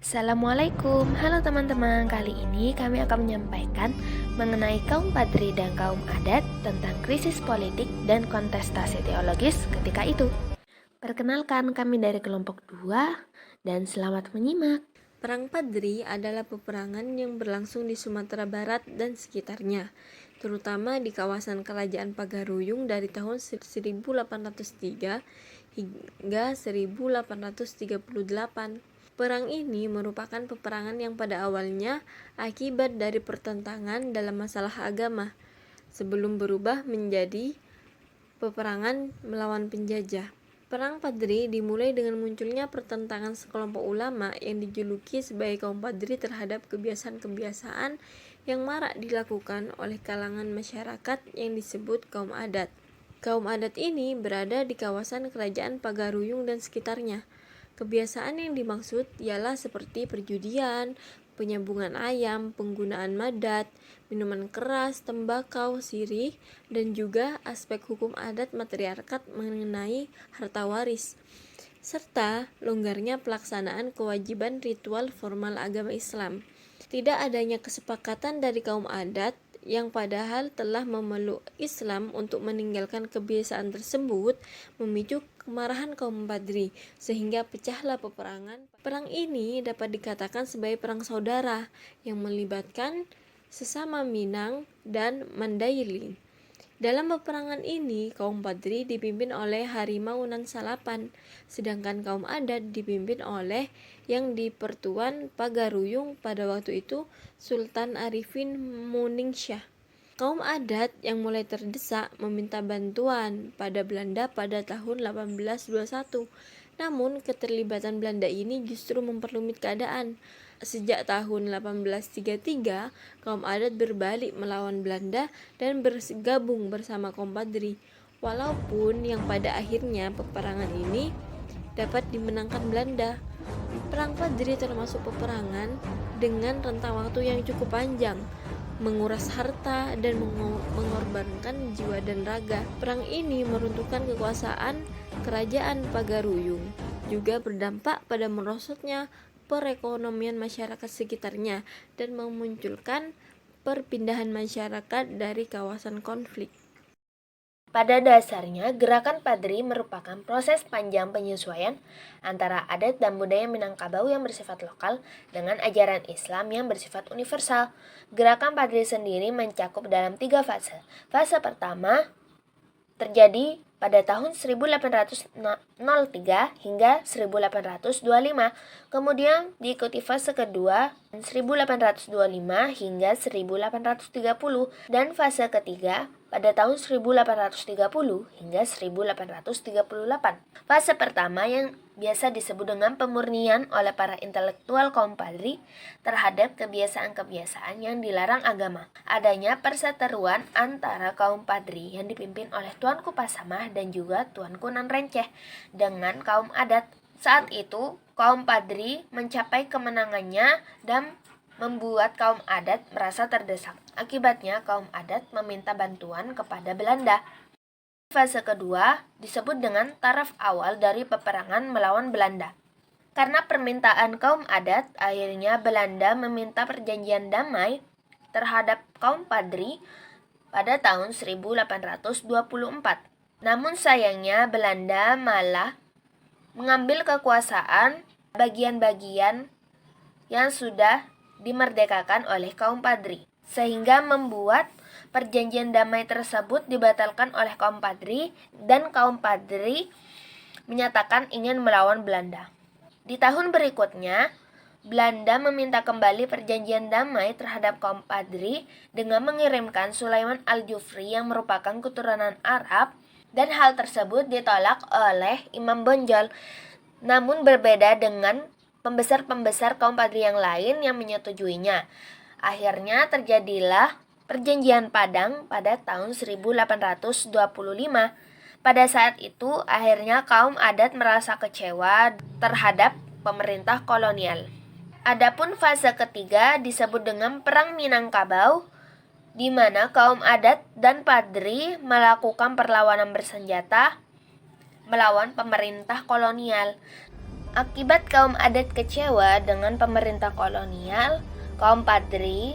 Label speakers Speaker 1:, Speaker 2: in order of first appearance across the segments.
Speaker 1: Assalamualaikum, halo teman-teman. Kali ini kami akan menyampaikan mengenai kaum Padri dan kaum adat tentang krisis politik dan kontestasi teologis ketika itu. Perkenalkan, kami dari kelompok 2 dan selamat menyimak.
Speaker 2: Perang Padri adalah peperangan yang berlangsung di Sumatera Barat dan sekitarnya, terutama di kawasan Kerajaan Pagaruyung dari tahun 1803 hingga 1838. Perang ini merupakan peperangan yang pada awalnya akibat dari pertentangan dalam masalah agama, sebelum berubah menjadi peperangan melawan penjajah. Perang Padri dimulai dengan munculnya pertentangan sekelompok ulama yang dijuluki sebagai kaum Padri terhadap kebiasaan-kebiasaan yang marak dilakukan oleh kalangan masyarakat yang disebut kaum adat. Kaum adat ini berada di kawasan Kerajaan Pagaruyung dan sekitarnya. Kebiasaan yang dimaksud ialah seperti perjudian, penyambungan ayam, penggunaan madat, minuman keras, tembakau, sirih, dan juga aspek hukum adat matriarkat mengenai harta waris, serta longgarnya pelaksanaan kewajiban ritual formal agama Islam. Tidak adanya kesepakatan dari kaum adat yang padahal telah memeluk Islam untuk meninggalkan kebiasaan tersebut memicu kemarahan kaum Badri sehingga pecahlah peperangan. Perang ini dapat dikatakan sebagai perang saudara yang melibatkan sesama Minang dan Mandailing. Dalam peperangan ini, kaum Padri dipimpin oleh Harimau Nan Salapan, sedangkan kaum adat dipimpin oleh yang di-Pertuan Pagaruyung pada waktu itu Sultan Arifin Muningsyah. Kaum adat yang mulai terdesak meminta bantuan pada Belanda pada tahun 1821. Namun, keterlibatan Belanda ini justru memperlumit keadaan. Sejak tahun 1833, kaum adat berbalik melawan Belanda dan bergabung bersama kaum Padri. Walaupun yang pada akhirnya peperangan ini dapat dimenangkan Belanda. Perang Padri termasuk peperangan dengan rentang waktu yang cukup panjang, menguras harta dan mengorbankan jiwa dan raga. Perang ini meruntuhkan kekuasaan Kerajaan Pagaruyung, juga berdampak pada merosotnya perekonomian masyarakat sekitarnya dan memunculkan perpindahan masyarakat dari kawasan konflik.
Speaker 1: Pada dasarnya, gerakan Padri merupakan proses panjang penyesuaian antara adat dan budaya Minangkabau yang bersifat lokal dengan ajaran Islam yang bersifat universal. Gerakan Padri sendiri mencakup dalam 3 fase. Fase pertama terjadi pada tahun 1803 hingga 1825. Kemudian diikuti fase kedua 1825 hingga 1830 dan fase ketiga pada tahun 1830 hingga 1838. Fase pertama yang biasa disebut dengan pemurnian oleh para intelektual kaum Padri terhadap kebiasaan-kebiasaan yang dilarang agama. Adanya perseteruan antara kaum Padri yang dipimpin oleh Tuanku Pasamah dan juga Tuanku Nan Renceh dengan kaum adat. Saat itu, kaum Padri mencapai kemenangannya dan membuat kaum adat merasa terdesak. Akibatnya, kaum adat meminta bantuan kepada Belanda. Fase kedua disebut dengan taraf awal dari peperangan melawan Belanda. Karena permintaan kaum adat, akhirnya Belanda meminta perjanjian damai terhadap kaum Padri pada tahun 1824. Namun sayangnya Belanda malah mengambil kekuasaan bagian-bagian yang sudah dimerdekakan oleh kaum Padri, sehingga membuat perjanjian damai tersebut dibatalkan oleh kaum Padri dan kaum Padri menyatakan ingin melawan Belanda. Di tahun berikutnya, Belanda meminta kembali perjanjian damai terhadap kaum Padri dengan mengirimkan Sulaiman Al-Jufri yang merupakan keturunan Arab, dan hal tersebut ditolak oleh Imam Bonjol. Namun berbeda dengan pembesar-pembesar kaum Padri yang lain yang menyetujuinya. Akhirnya terjadilah Perjanjian Padang pada tahun 1825. Pada saat itu, akhirnya kaum adat merasa kecewa terhadap pemerintah kolonial. Adapun fase ketiga disebut dengan Perang Minangkabau, di mana kaum adat dan Padri melakukan perlawanan bersenjata melawan pemerintah kolonial. Akibat kaum adat kecewa dengan pemerintah kolonial, kaum Padri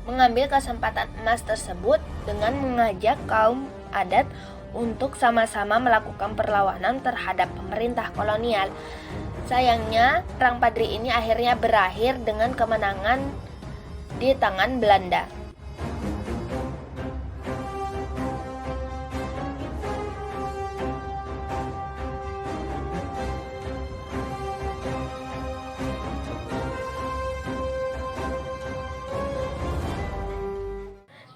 Speaker 1: mengambil kesempatan emas tersebut dengan mengajak kaum adat untuk sama-sama melakukan perlawanan terhadap pemerintah kolonial. Sayangnya, perang Padri ini akhirnya berakhir dengan kemenangan di tangan Belanda.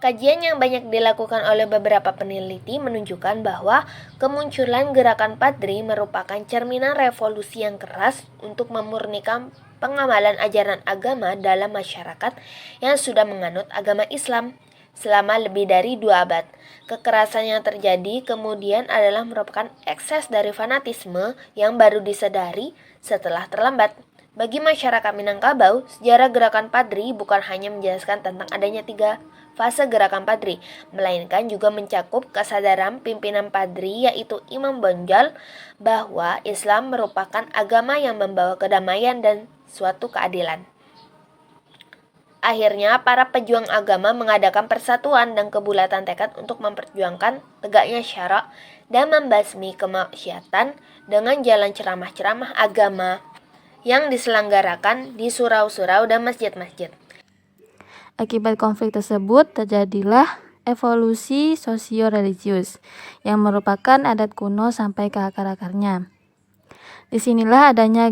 Speaker 1: Kajian yang banyak dilakukan oleh beberapa peneliti menunjukkan bahwa kemunculan gerakan Padri merupakan cerminan revolusi yang keras untuk memurnikan pengamalan ajaran agama dalam masyarakat yang sudah menganut agama Islam selama lebih dari 2 abad. Kekerasan yang terjadi kemudian adalah merupakan ekses dari fanatisme yang baru disadari setelah terlambat. Bagi masyarakat Minangkabau, sejarah gerakan Padri bukan hanya menjelaskan tentang adanya 3 fase gerakan Padri, melainkan juga mencakup kesadaran pimpinan Padri yaitu Imam Bonjol bahwa Islam merupakan agama yang membawa kedamaian dan suatu keadilan. Akhirnya, para pejuang agama mengadakan persatuan dan kebulatan tekad untuk memperjuangkan tegaknya syarak dan membasmi kemaksiatan dengan jalan ceramah-ceramah agama yang diselenggarakan di surau-surau dan masjid-masjid.
Speaker 3: Akibat konflik tersebut terjadilah evolusi sosio-religius yang merupakan adat kuno sampai ke akar-akarnya. Disinilah adanya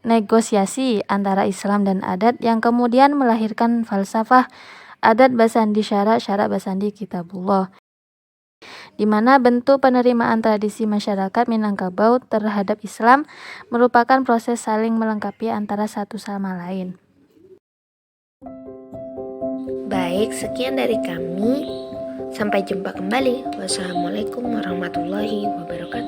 Speaker 3: negosiasi antara Islam dan adat yang kemudian melahirkan falsafah adat Basandi Syara, Syara Basandi Kitabullah, di mana bentuk penerimaan tradisi masyarakat Minangkabau terhadap Islam merupakan proses saling melengkapi antara satu sama lain.
Speaker 1: Baik, sekian dari kami. Sampai jumpa kembali. Wassalamualaikum warahmatullahi wabarakatuh.